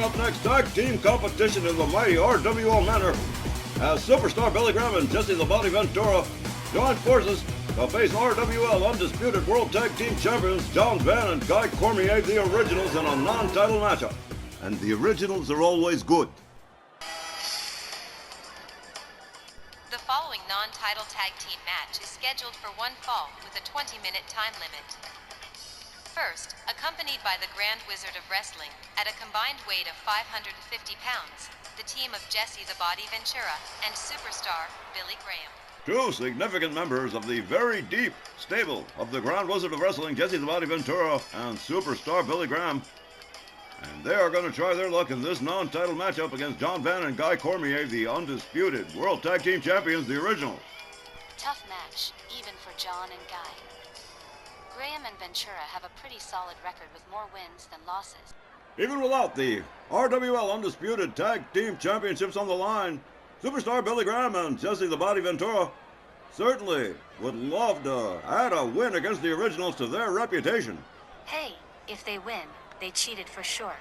up next, tag team competition in the mighty RWL manner as Superstar Billy Graham and Jesse the Body Ventura join forces to face RWL Undisputed World Tag Team Champions John Van and Guy Cormier, the Originals, in a non-title matchup. And the Originals are always good. The following non-title tag team match is scheduled for one fall with a 20-minute time limit. First, accompanied by the Grand Wizard of Wrestling, at a combined weight of 550 pounds, the team of Jesse the Body Ventura and Superstar Billy Graham. Two significant members of the very deep stable of the Grand Wizard of Wrestling, Jesse the Body Ventura and Superstar Billy Graham. And they are going to try their luck in this non-title matchup against John Van and Guy Cormier, the Undisputed World Tag Team Champions, the Originals. Tough match, even for John and Guy. Graham and Ventura have a pretty solid record with more wins than losses. Even without the RWL Undisputed Tag Team Championships on the line, Superstar Billy Graham and Jesse the Body Ventura certainly would love to add a win against the Originals to their reputation. Hey, if they win, they cheated for sure.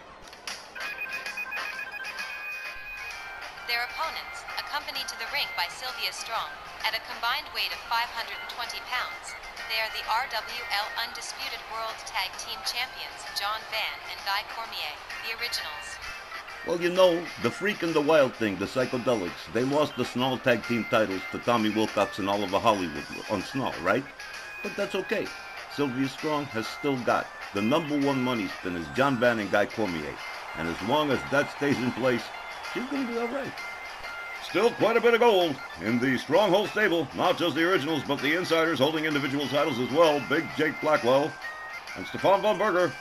Their opponents, accompanied to the ring by Sylvia Strong, at a combined weight of 520 pounds, they are the RWL Undisputed World Tag Team Champions, John Van and Guy Cormier, the Originals. Well, you know, the Freak and the Wild Thing, the Psychedelics, they lost the Snarl Tag Team titles to Tommy Wilcox and Oliver Hollywood on Snarl, right? But that's okay. Sylvia Strong has still got the number one money spinners, John Van and Guy Cormier. And as long as that stays in place, she's going to be all right. Still quite a bit of gold in the Stronghold stable, not just the Originals, but the Insiders holding individual titles as well. Big Jake Blackwell and Stefan Von Berger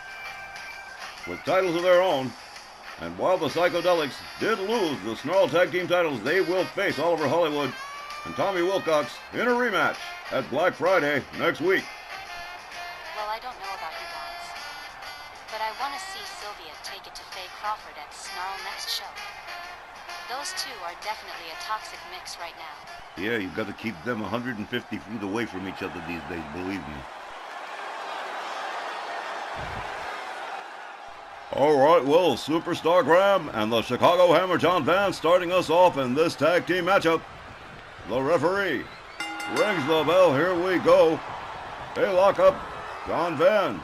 with titles of their own. And while the Psychedelics did lose the Snarl Tag Team titles, they will face Oliver Hollywood and Tommy Wilcox in a rematch at Black Friday next week. Well, I don't know about you guys, but I want to see Sylvia take it to Faye Crawford at Snarl next show. Those two are definitely a toxic mix right now. Yeah, you've got to keep them 150 feet away from each other these days, believe me. All right, well, Superstar Graham and the Chicago Hammer John Van starting us off in this tag team matchup. The referee rings the bell. Here we go. They lock up John Van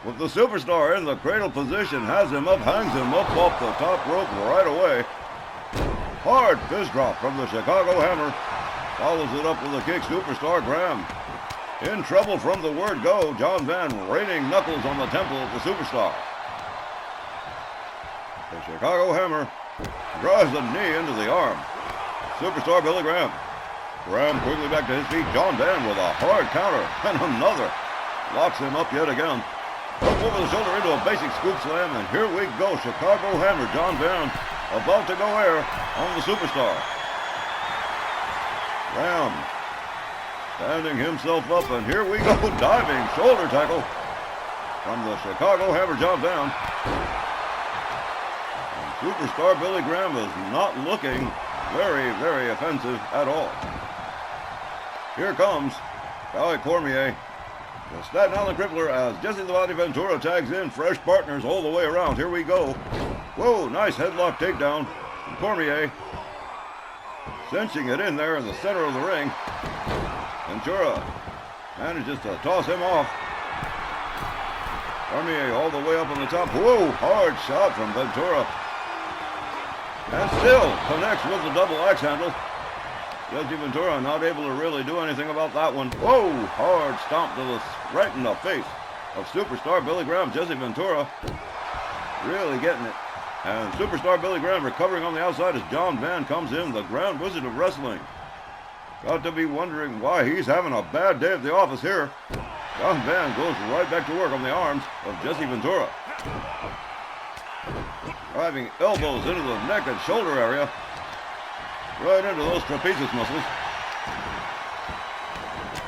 with the Superstar in the cradle position, has him up, hangs him up off the top rope right away. Hard fist drop from the Chicago Hammer. Follows it up with a kick. Superstar Graham in trouble from the word go. John Van raining knuckles on the temple of the Superstar. The Chicago Hammer drives the knee into the arm. Superstar Billy Graham. Graham quickly back to his feet. John Van with a hard counter and another. Locks him up yet again. Up over the shoulder into a basic scoop slam, and here we go. Chicago Hammer John Van about to go air on the Superstar. Graham standing himself up, and here we go. Diving shoulder tackle from the Chicago Hammer John Van. And Superstar Billy Graham is not looking very, very offensive at all. Here comes Guy Cormier. The Staten Island Crippler as Jesse the Body Ventura tags in. Fresh partners all the way around. Here we go. Whoa, nice headlock takedown from Cormier. Cinching it in there in the center of the ring. Ventura manages to toss him off. Cormier all the way up on the top. Whoa, hard shot from Ventura. And still connects with the double axe handle. Jesse Ventura not able to really do anything about that one. Whoa, hard stomp to the right in the face of Superstar Billy Graham. Jesse Ventura really getting it. And Superstar Billy Graham recovering on the outside as John Van comes in, the Grand Wizard of Wrestling. Got to be wondering why he's having a bad day at the office here. John Van goes right back to work on the arms of Jesse Ventura. Driving elbows into the neck and shoulder area. Right into those trapezius muscles.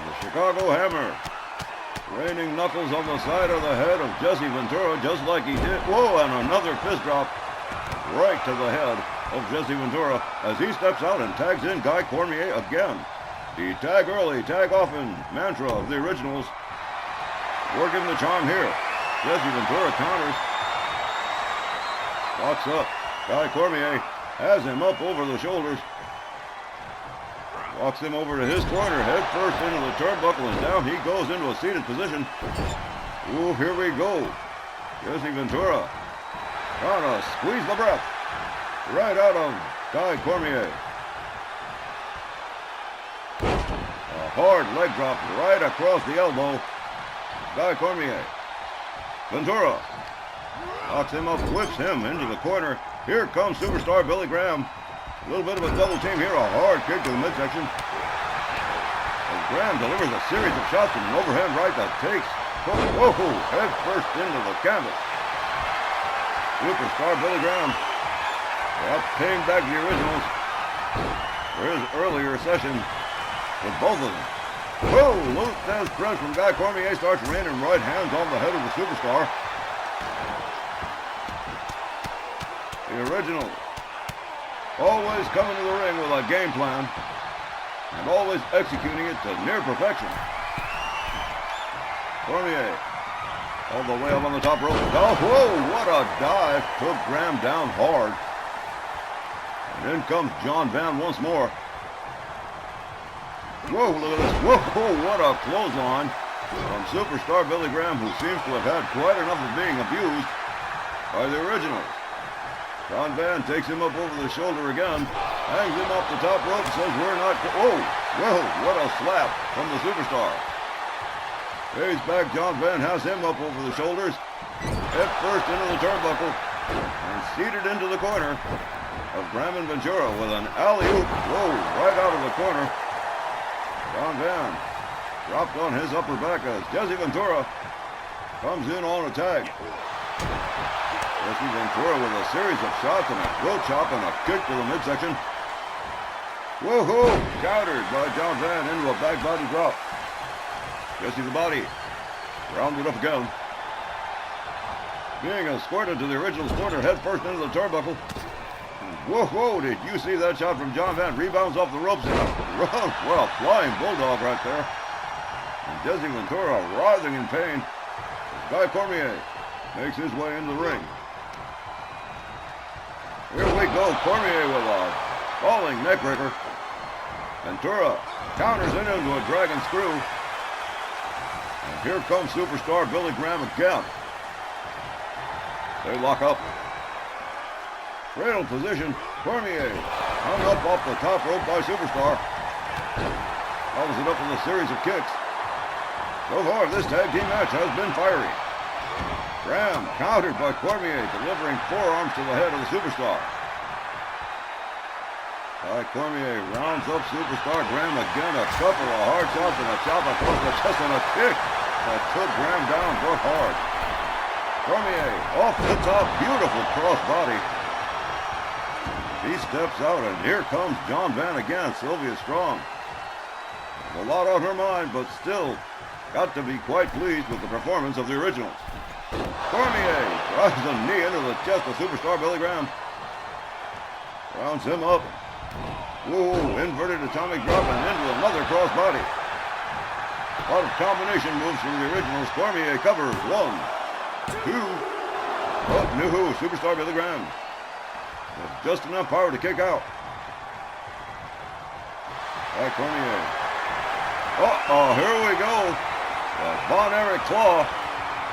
The Chicago Hammer. Raining knuckles on the side of the head of Jesse Ventura just like he did. Whoa, and another fist drop right to the head of Jesse Ventura as he steps out and tags in Guy Cormier again. The tag early, tag often mantra of the Originals. Working the charm here. Jesse Ventura counters. Locks up. Guy Cormier has him up over the shoulders. Walks him over to his corner, head first into the turnbuckle, and down he goes into a seated position. Ooh, here we go. Jesse Ventura trying to squeeze the breath right out of Guy Cormier. A hard leg drop right across the elbow. Guy Cormier. Ventura locks him up, whips him into the corner. Here comes superstar Billy Graham. A little bit of a double team here, a hard kick to the midsection. And Graham delivers a series of shots from an overhand right that takes whoa, head first into the canvas. Superstar Billy Graham paying back the originals for his earlier session with both of them. Whoa, loose Tez press from Guy Cormier starts raining right hands on the head of the superstar. The original always coming to the ring with a game plan and always executing it to near perfection. Cormier all the way up on the top rope. Oh, whoa, what a dive. Took Graham down hard. And in comes John Van once more. Whoa, look at this. Whoa, what a clothesline from superstar Billy Graham, who seems to have had quite enough of being abused by the originals. John Van takes him up over the shoulder again, hangs him off the top rope, says we're not... Whoa, what a slap from the superstar. He's back. John Van has him up over the shoulders, head first into the turnbuckle, and seated into the corner of Graham and Ventura with an alley-oop. Whoa, right out of the corner. John Van dropped on his upper back as Jesse Ventura comes in on a tag. Jesse Ventura with a series of shots and a throat chop and a kick to the midsection. Woohoo! Countered by John Van into a back body drop. Jesse the body rounded up again. Being escorted to the original's corner, head first into the turnbuckle. Whoa, did you see that shot from John Van? Rebounds off the ropes and a run. Well, flying bulldog right there. And Jesse Ventura writhing in pain. Guy Cormier makes his way into the ring. Here we go, Cormier with a falling neckbreaker. Ventura counters in into a dragon screw. And here comes superstar Billy Graham again. They lock up. Cradle position. Cormier hung up off the top rope by superstar. Follows it up with a series of kicks. So far, this tag team match has been fiery. Graham countered by Cormier, delivering forearms to the head of the superstar. Cormier rounds up superstar Graham again. A couple of hard shots and a chop across the chest and a kick that took Graham down but hard. Cormier off the top, beautiful cross body. He steps out and here comes John Van again. Sylvia Strong. A lot on her mind, but still got to be quite pleased with the performance of the originals. Cormier drives a knee into the chest of superstar Billy Graham. Rounds him up. Whoa, inverted atomic drop and into another crossbody. A lot of combination moves from the originals. Cormier covers. 1, 2. Oh, no, superstar Billy Graham with just enough power to kick out. Cormier. Oh, here we go. The Von Erich claw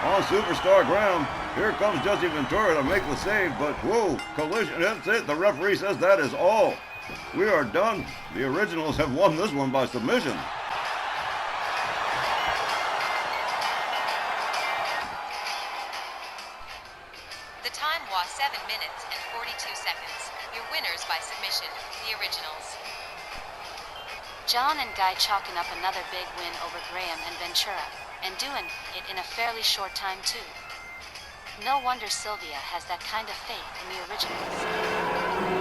on superstar Graham. Here comes Jesse Ventura to make the save, but whoa, collision, that's it. The referee says that is all. We are done. The originals have won this one by submission. The time was 7 minutes and 42 seconds. Your winners by submission, the originals. John and Guy chalking up another big win over Graham and Ventura, and doing it in a fairly short time too. No wonder Sylvia has that kind of faith in the originals.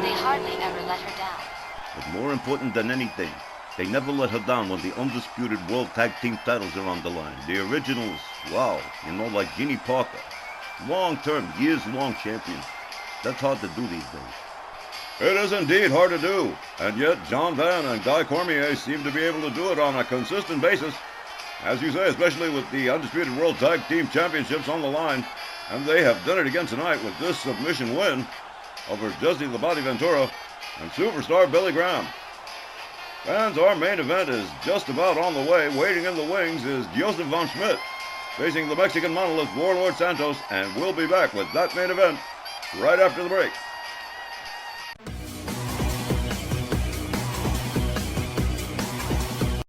They hardly ever let her down. But more important than anything, they never let her down when the undisputed World Tag Team titles are on the line. The originals, wow, like Jeannie Parker. Long-term, years-long champions. That's hard to do these days. It is indeed hard to do, and yet John Van and Guy Cormier seem to be able to do it on a consistent basis. As you say, especially with the Undisputed World Tag Team Championships on the line, And they have done it again tonight with this submission win over Jesse the Body Ventura and Superstar Billy Graham. Fans, our main event is just about on the way. Waiting in the wings is Joseph Von Schmidt facing the Mexican Monolith Warlord Santos, and we'll be back with that main event right after the break.